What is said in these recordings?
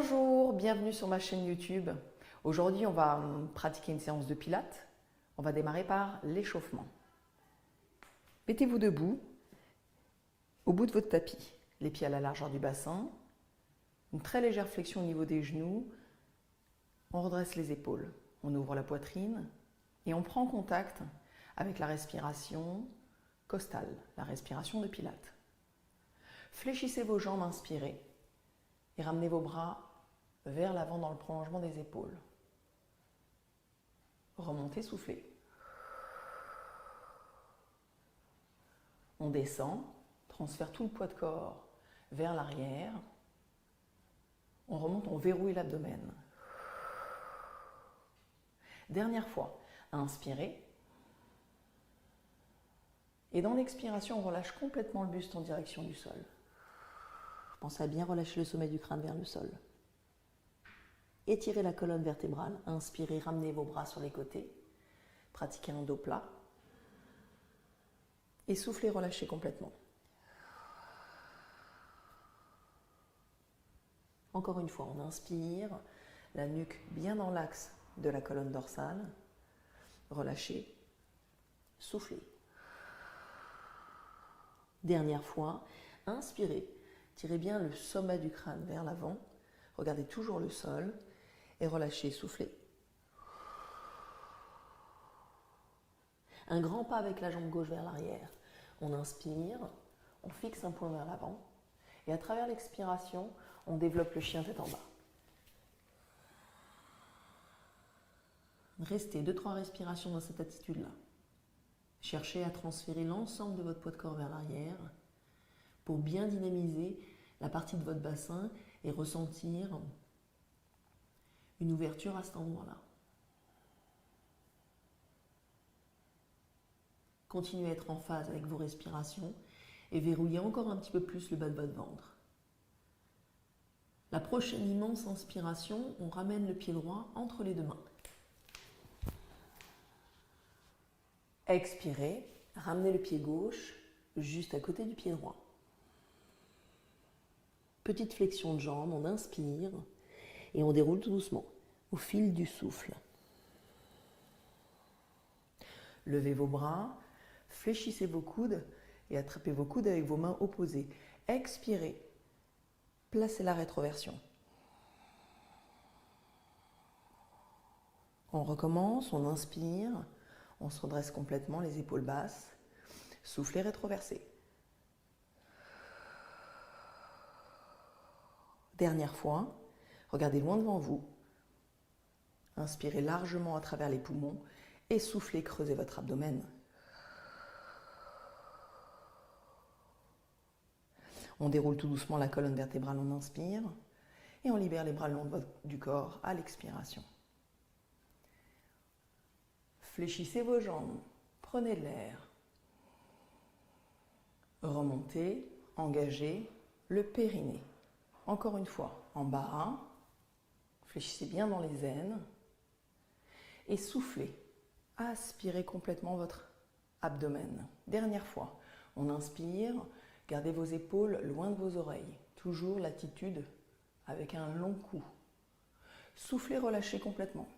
Bonjour, bienvenue sur ma chaîne YouTube. Aujourd'hui, on va pratiquer une séance de pilates. On va démarrer par l'échauffement. Mettez-vous debout, au bout de votre tapis, les pieds à la largeur du bassin, une très légère flexion au niveau des genoux. On redresse les épaules, on ouvre la poitrine et on prend contact avec la respiration costale, la respiration de pilates. Fléchissez vos jambes, inspirez. Et ramenez vos bras vers l'avant dans le prolongement des épaules. Remontez, soufflez. On descend, transfère tout le poids de corps vers l'arrière. On remonte, on verrouille l'abdomen. Dernière fois, inspirez. Et dans l'expiration, on relâche complètement le buste en direction du sol. Pensez à bien relâcher le sommet du crâne vers le sol. Étirez la colonne vertébrale. Inspirez, ramenez vos bras sur les côtés. Pratiquez un dos plat. Et soufflez, relâchez complètement. Encore une fois, on inspire, la nuque bien dans l'axe de la colonne dorsale. Relâchez, soufflez. Dernière fois, inspirez. Tirez bien le sommet du crâne vers l'avant. Regardez toujours le sol et relâchez, soufflez. Un grand pas avec la jambe gauche vers l'arrière. On inspire, on fixe un point vers l'avant et à travers l'expiration, on développe le chien tête en bas. Restez 2-3 respirations dans cette attitude-là. Cherchez à transférer l'ensemble de votre poids de corps vers l'arrière pour bien dynamiser la partie de votre bassin et ressentir une ouverture à cet endroit-là. Continuez à être en phase avec vos respirations et verrouillez encore un petit peu plus le bas de votre ventre. La prochaine immense inspiration, on ramène le pied droit entre les deux mains. Expirez, ramenez le pied gauche juste à côté du pied droit. Petite flexion de jambe, on inspire et on déroule tout doucement au fil du souffle. Levez vos bras, fléchissez vos coudes et attrapez vos coudes avec vos mains opposées. Expirez, placez la rétroversion. On recommence, on inspire, on se redresse complètement, les épaules basses. Soufflez, rétroversez. Dernière fois, regardez loin devant vous. Inspirez largement à travers les poumons et soufflez, creusez votre abdomen. On déroule tout doucement la colonne vertébrale, on inspire et on libère les bras le long du corps à l'expiration. Fléchissez vos jambes, prenez de l'air. Remontez, engagez le périnée. Encore une fois, en bas, fléchissez bien dans les aines et soufflez. Aspirez complètement votre abdomen. Dernière fois, on inspire, gardez vos épaules loin de vos oreilles. Toujours l'attitude avec un long cou. Soufflez, relâchez complètement.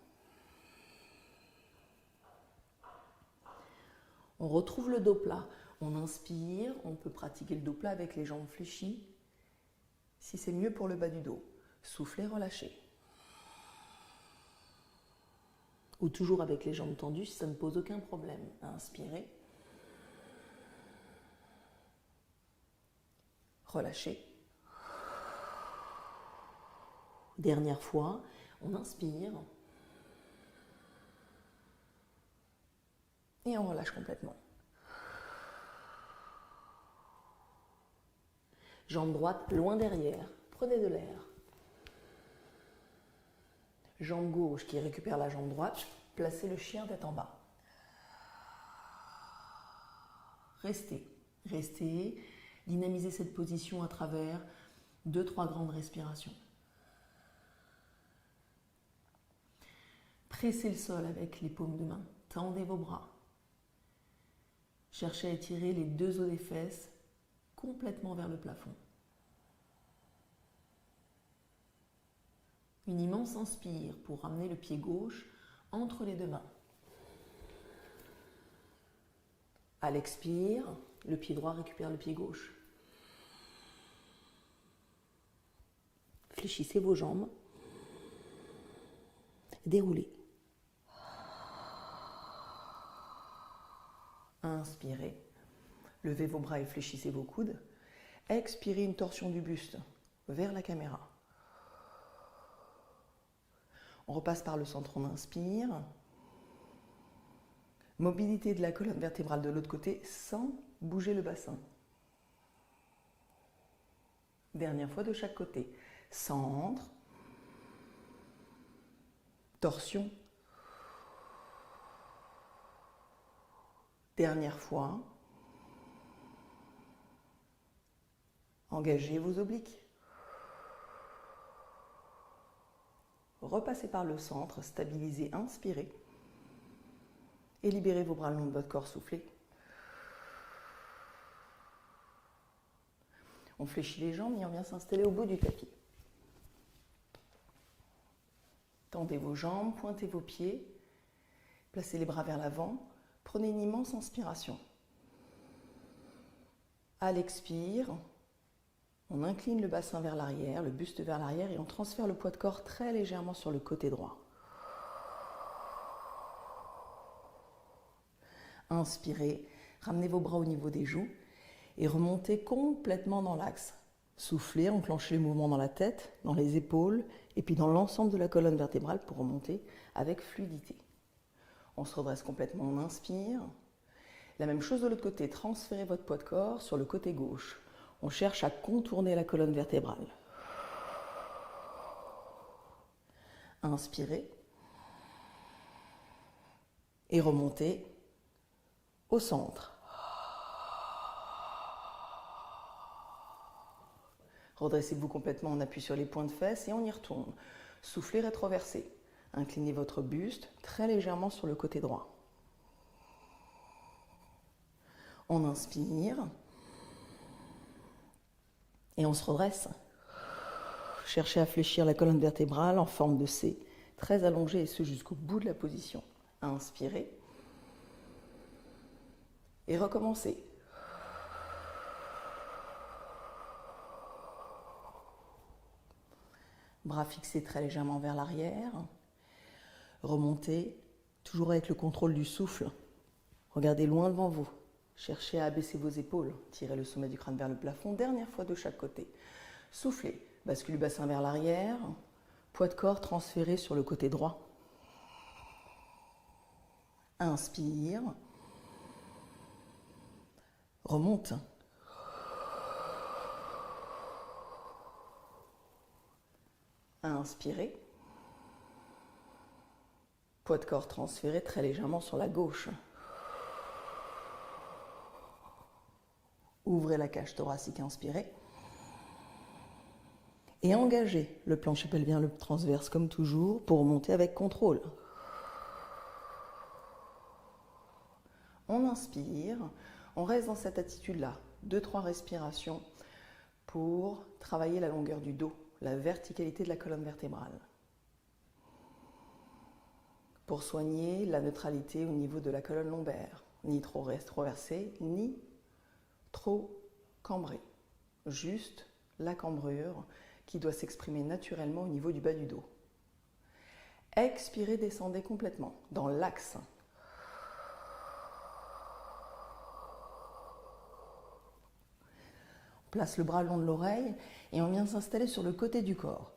On retrouve le dos plat. On inspire, on peut pratiquer le dos plat avec les jambes fléchies. Si c'est mieux pour le bas du dos, soufflez, relâchez. Ou toujours avec les jambes tendues si ça ne pose aucun problème. Inspirez. Relâchez. Dernière fois, on inspire. Et on relâche complètement. Jambe droite loin derrière, prenez de l'air. Jambe gauche qui récupère la jambe droite, placez le chien tête en bas. Restez, dynamisez cette position à travers 2-3 grandes respirations. Pressez le sol avec les paumes de main, tendez vos bras. Cherchez à étirer les deux os des fesses complètement vers le plafond. Une immense inspire pour ramener le pied gauche entre les deux mains. À l'expire, le pied droit récupère le pied gauche. Fléchissez vos jambes. Déroulez. Inspirez. Levez vos bras et fléchissez vos coudes. Expirez, une torsion du buste vers la caméra. On repasse par le centre, on inspire. Mobilité de la colonne vertébrale de l'autre côté sans bouger le bassin. Dernière fois de chaque côté. Centre. Torsion. Dernière fois. Engagez vos obliques. Repassez par le centre, stabilisez, inspirez. Et libérez vos bras le long de votre corps, soufflez. On fléchit les jambes et on vient s'installer au bout du tapis. Tendez vos jambes, pointez vos pieds, placez les bras vers l'avant, prenez une immense inspiration. À l'expire, on incline le bassin vers l'arrière, le buste vers l'arrière et on transfère le poids de corps très légèrement sur le côté droit. Inspirez, ramenez vos bras au niveau des joues et remontez complètement dans l'axe. Soufflez, enclenchez les mouvements dans la tête, dans les épaules et puis dans l'ensemble de la colonne vertébrale pour remonter avec fluidité. On se redresse complètement, on inspire. La même chose de l'autre côté, transférez votre poids de corps sur le côté gauche. On cherche à contourner la colonne vertébrale. Inspirez et remontez au centre. Redressez-vous complètement, on appuie sur les points de fesses et on y retourne. Soufflez, rétroversez. Inclinez votre buste très légèrement sur le côté droit. On inspire et on se redresse. Cherchez à fléchir la colonne vertébrale en forme de C, très allongée et ce jusqu'au bout de la position. Inspirez et recommencez. Bras fixés très légèrement vers l'arrière. Remontez, toujours avec le contrôle du souffle. Regardez loin devant vous. Cherchez à abaisser vos épaules. Tirez le sommet du crâne vers le plafond. Dernière fois de chaque côté. Soufflez. Basculez le bassin vers l'arrière. Poids de corps transféré sur le côté droit. Inspire. Remonte. Inspirez. Poids de corps transféré très légèrement sur la gauche. Ouvrez la cage thoracique, inspirez. Et engagez le plancher pelvien, le transverse comme toujours pour remonter avec contrôle. On inspire, on reste dans cette attitude-là, 2-3 respirations pour travailler la longueur du dos, la verticalité de la colonne vertébrale. Pour soigner la neutralité au niveau de la colonne lombaire, ni trop rétroversée, ni trop cambrée. Juste la cambrure qui doit s'exprimer naturellement au niveau du bas du dos. Expirez, descendez complètement dans l'axe. On place le bras le long de l'oreille et on vient s'installer sur le côté du corps.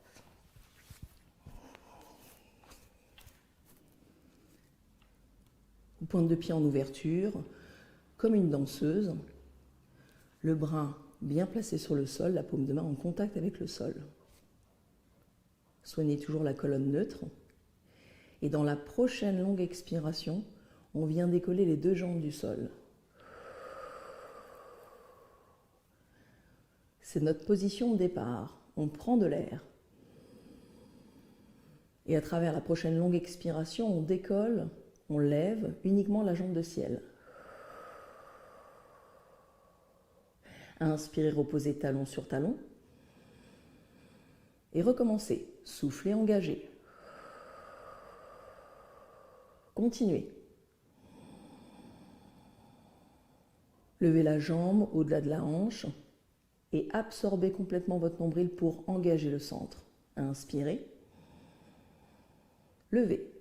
Pointe de pied en ouverture, comme une danseuse. Le bras bien placé sur le sol, la paume de main en contact avec le sol. Soignez toujours la colonne neutre. Et dans la prochaine longue expiration, on vient décoller les 2 jambes du sol. C'est notre position de départ. On prend de l'air. Et à travers la prochaine longue expiration, on décolle, on lève uniquement la jambe de ciel. Inspirez, reposez talon sur talon. Et recommencez. soufflez, engagez. Continuez. Levez la jambe au-delà de la hanche et absorbez complètement votre nombril pour engager le centre. Inspirez. Levez.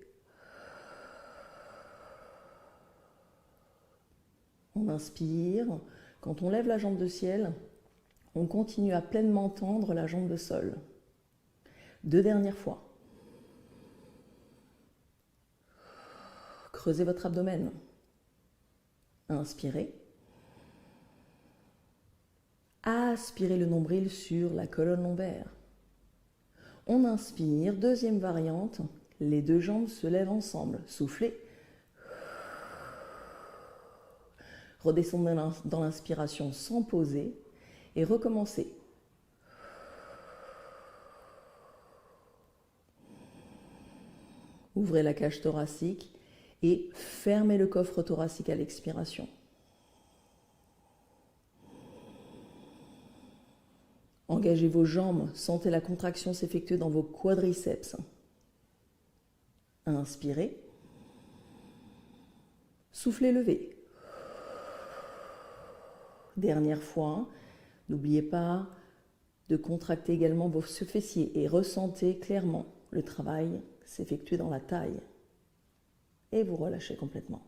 On inspire. Quand on lève la jambe de ciel, on continue à pleinement tendre la jambe de sol. 2 dernières fois. Creusez votre abdomen. Inspirez. Aspirez le nombril sur la colonne lombaire. On inspire, deuxième variante, les 2 jambes se lèvent ensemble. Soufflez. Redescendez dans l'inspiration sans pauser et recommencez. Ouvrez la cage thoracique et fermez le coffre thoracique à l'expiration. Engagez vos jambes, sentez la contraction s'effectuer dans vos quadriceps. Inspirez. Soufflez, levez. Dernière fois, n'oubliez pas de contracter également vos fessiers et ressentez clairement le travail s'effectuer dans la taille. Et vous relâchez complètement.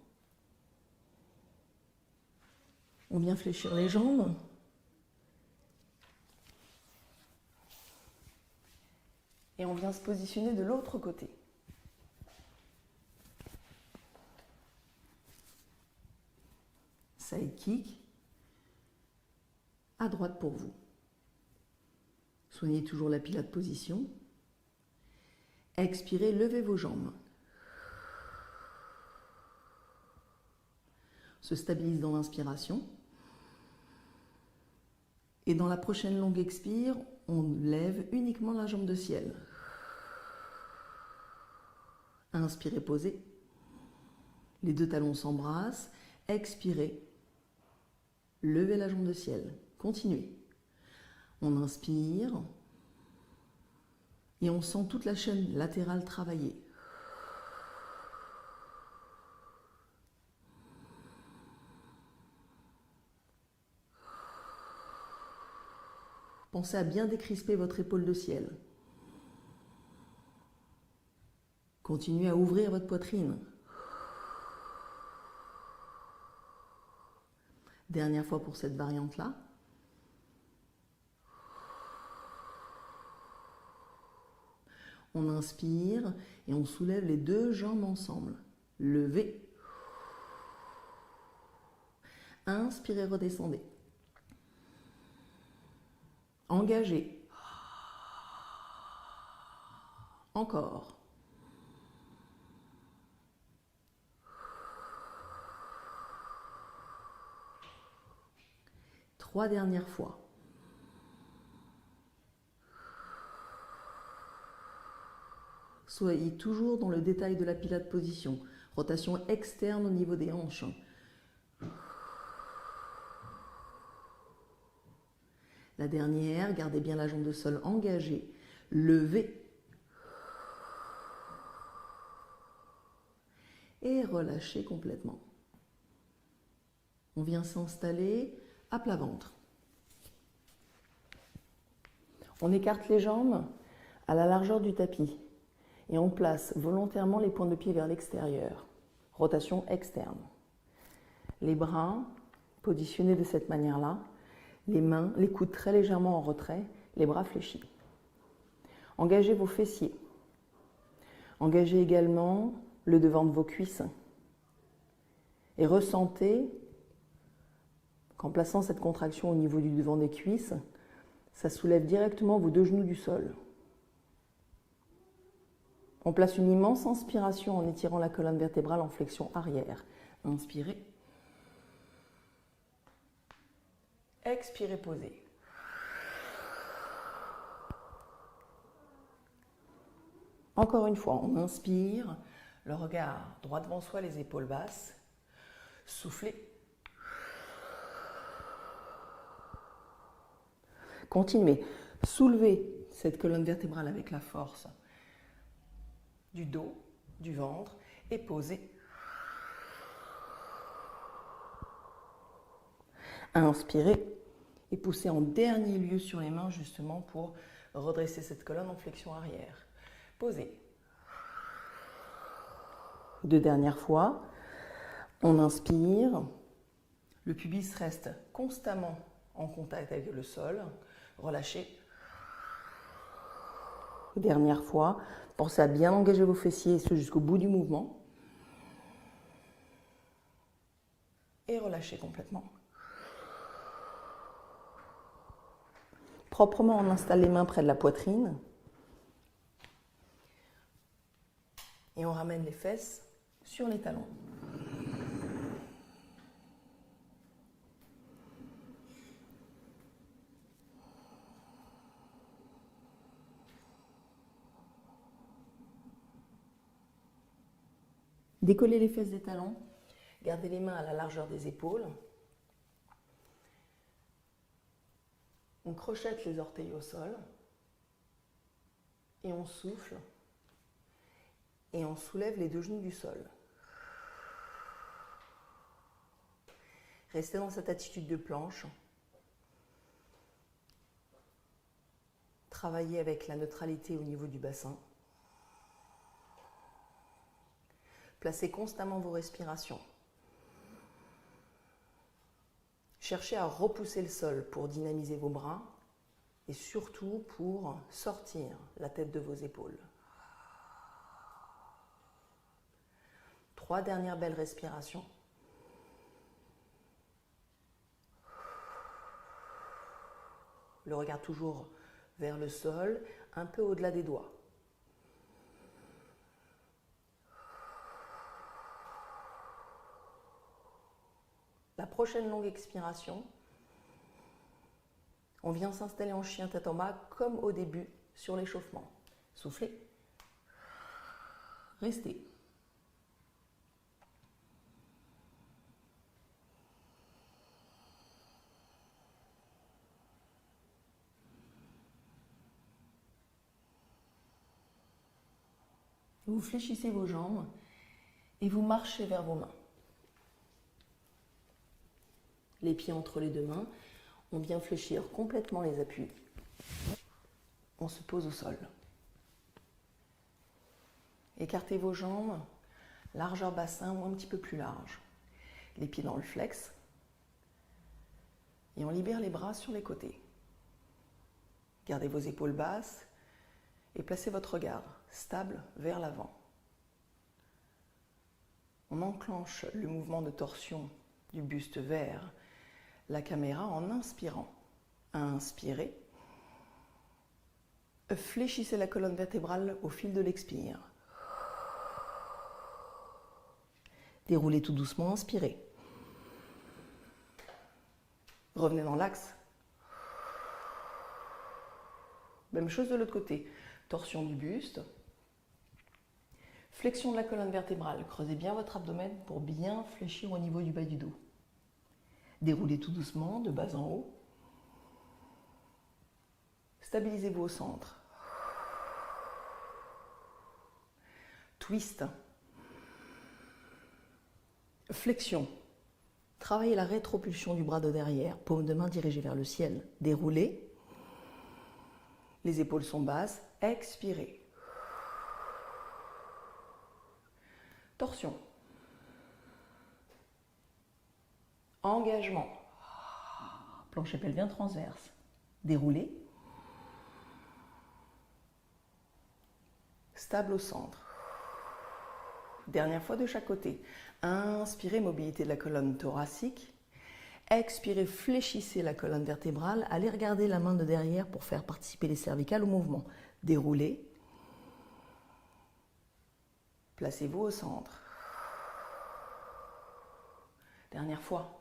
On vient fléchir les jambes. Et on vient se positionner de l'autre côté. Side kick. À droite pour vous. Soignez toujours la pilate position. Expirez, levez vos jambes. Se stabilise dans l'inspiration. Et dans la prochaine longue expire, on lève uniquement la jambe de ciel. Inspirez, posez. Les 2 talons s'embrassent. Expirez. Levez la jambe de ciel. Continuez. On inspire. Et on sent toute la chaîne latérale travailler. Pensez à bien décrisper votre épaule de ciel. Continuez à ouvrir votre poitrine. Dernière fois pour cette variante-là. On inspire et on soulève les 2 jambes ensemble. Levez. Inspirez, redescendez. Engagez. Encore. Trois dernières fois. Soyez toujours dans le détail de la pilate position. Rotation externe au niveau des hanches. La dernière, gardez bien la jambe de sol engagée. Levez. Et relâchez complètement. On vient s'installer à plat ventre. On écarte les jambes à la largeur du tapis et on place volontairement les pointes de pied vers l'extérieur. Rotation externe. Les bras positionnés de cette manière-là, les mains, les coudes très légèrement en retrait, les bras fléchis. Engagez vos fessiers. Engagez également le devant de vos cuisses. Et ressentez qu'en plaçant cette contraction au niveau du devant des cuisses, ça soulève directement vos 2 genoux du sol. On place une immense inspiration en étirant la colonne vertébrale en flexion arrière. Inspirez. Expirez, posez. Encore une fois, on inspire, le regard droit devant soi, les épaules basses. Soufflez. Continuez. Soulevez cette colonne vertébrale avec la force du dos, du ventre et posez. Inspirez et poussez en dernier lieu sur les mains justement pour redresser cette colonne en flexion arrière. Posez. Deux dernières fois. On inspire. Le pubis reste constamment en contact avec le sol. Relâchez. Dernière fois. Pensez à bien engager vos fessiers et ce jusqu'au bout du mouvement. Et relâchez complètement. Proprement, on installe les mains près de la poitrine. Et on ramène les fesses sur les talons. Décollez les fesses des talons. Gardez les mains à la largeur des épaules. On crochette les orteils au sol. Et on souffle. Et on soulève les deux genoux du sol. Restez dans cette attitude de planche. Travaillez avec la neutralité au niveau du bassin. Placez constamment vos respirations. Cherchez à repousser le sol pour dynamiser vos bras et surtout pour sortir la tête de vos épaules. 3 dernières belles respirations. Le regard toujours vers le sol, un peu au-delà des doigts. La prochaine longue expiration, on vient s'installer en chien tête en bas comme au début sur l'échauffement. Soufflez. Restez. Vous fléchissez vos jambes et vous marchez vers vos mains. Les pieds entre les deux mains, on vient fléchir complètement les appuis. On se pose au sol. Écartez vos jambes, largeur bassin ou un petit peu plus large. Les pieds dans le flex. Et on libère les bras sur les côtés. Gardez vos épaules basses et placez votre regard stable vers l'avant. On enclenche le mouvement de torsion du buste vers la caméra en inspirant. Inspirez. Fléchissez la colonne vertébrale au fil de l'expire. Déroulez tout doucement, inspirez. Revenez dans l'axe. Même chose de l'autre côté. Torsion du buste. Flexion de la colonne vertébrale. Creusez bien votre abdomen pour bien fléchir au niveau du bas du dos. Déroulez tout doucement, de bas en haut. Stabilisez-vous au centre. Twist. Flexion. Travaillez la rétropulsion du bras de derrière, paume de main dirigée vers le ciel. Déroulez. Les épaules sont basses. Expirez. Torsion. Engagement. Plancher pelvien transverse. Déroulez. Stable au centre. Dernière fois de chaque côté. Inspirez, mobilité de la colonne thoracique. Expirez, fléchissez la colonne vertébrale. Allez regarder la main de derrière pour faire participer les cervicales au mouvement. Déroulez. Placez-vous au centre. Dernière fois.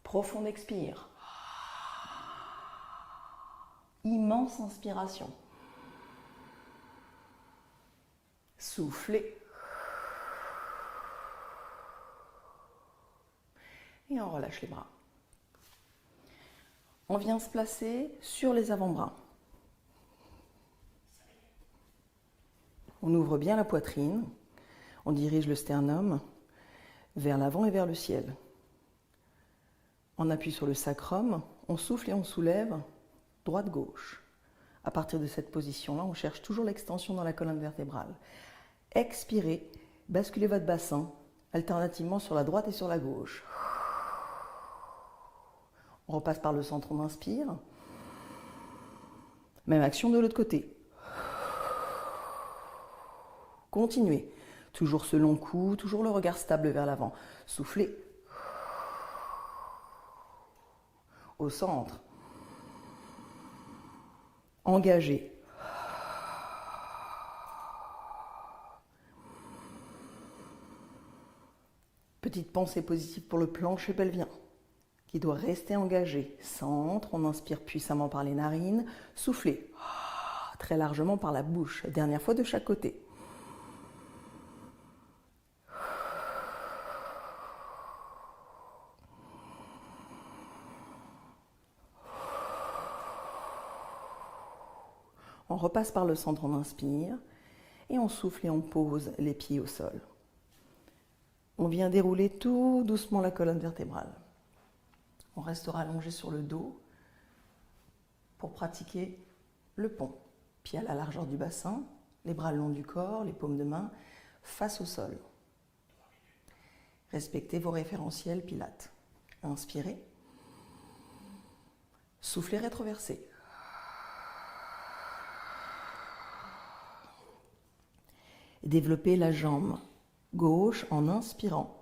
Profonde expire. Immense inspiration. Soufflez. Et on relâche les bras. On vient se placer sur les avant-bras. On ouvre bien la poitrine, on dirige le sternum vers l'avant et vers le ciel. On appuie sur le sacrum, on souffle et on soulève droite-gauche. À partir de cette position-là, on cherche toujours l'extension dans la colonne vertébrale. Expirez, basculez votre bassin alternativement sur la droite et sur la gauche. On repasse par le centre, on inspire. Même action de l'autre côté. Continuez. Toujours ce long cou, toujours le regard stable vers l'avant. Soufflez. Au centre. Engagez. Petite pensée positive pour le plancher pelvien qui doit rester engagé. Centre, on inspire puissamment par les narines. Soufflez très largement par la bouche. Dernière fois de chaque côté. On repasse par le centre, on inspire. Et on souffle et on pose les pieds au sol. On vient dérouler tout doucement la colonne vertébrale. On restera allongé sur le dos pour pratiquer le pont. Pieds à la largeur du bassin, les bras le long du corps, les paumes de main face au sol. Respectez vos référentiels pilates. Inspirez. Soufflez, rétroversez. Développez la jambe gauche en inspirant.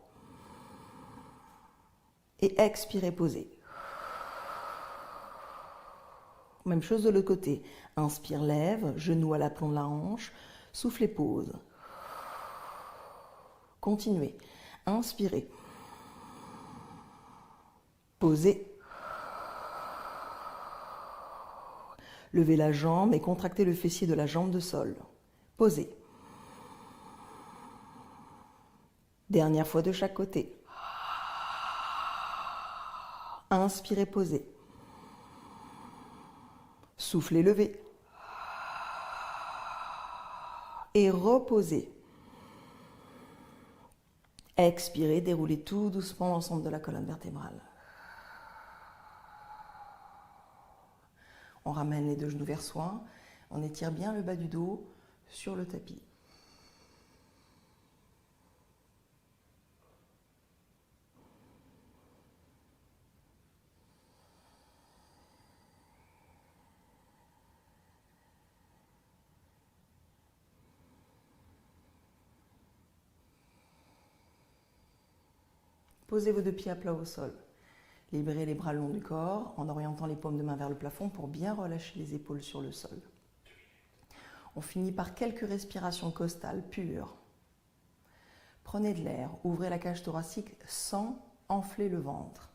Et expirez, posez. Même chose de l'autre côté. Inspire, lève, genou à l'aplomb de la hanche. Soufflez, pose. Continuez. Inspirez. Posez. Levez la jambe et contractez le fessier de la jambe de sol. Posez. Dernière fois de chaque côté. Inspirez, posez. Soufflez, levez. Et reposez. Expirez, déroulez tout doucement l'ensemble de la colonne vertébrale. On ramène les deux genoux vers soi. On étire bien le bas du dos sur le tapis. Posez vos deux pieds à plat au sol. Libérez les bras le long du corps en orientant les paumes de main vers le plafond pour bien relâcher les épaules sur le sol. On finit par quelques respirations costales pures. Prenez de l'air, ouvrez la cage thoracique sans enfler le ventre.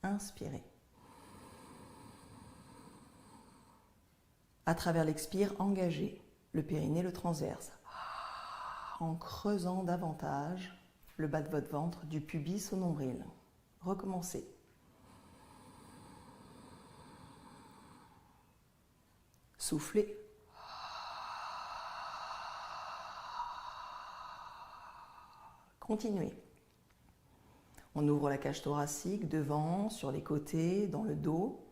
Inspirez. À travers l'expire, engagez le périnée, le transverse, en creusant davantage le bas de votre ventre, du pubis au nombril. Recommencez. Soufflez. Continuez. On ouvre la cage thoracique devant, sur les côtés, dans le dos.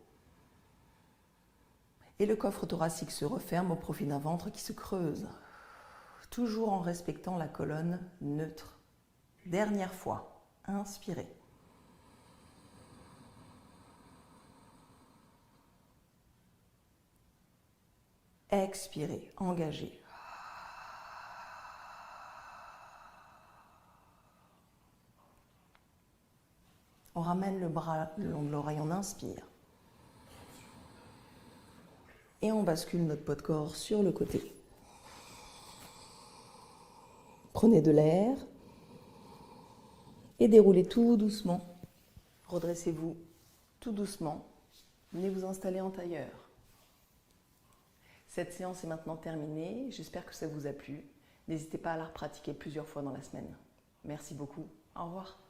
Et le coffre thoracique se referme au profit d'un ventre qui se creuse. Toujours en respectant la colonne neutre. Dernière fois. Inspirez. Expirez, engagez. On ramène le bras le long de l'oreille, on inspire. Et on bascule notre poids de corps sur le côté. Prenez de l'air et déroulez tout doucement. Redressez-vous tout doucement. Venez vous installer en tailleur. Cette séance est maintenant terminée. J'espère que ça vous a plu. N'hésitez pas à la repratiquer plusieurs fois dans la semaine. Merci beaucoup. Au revoir.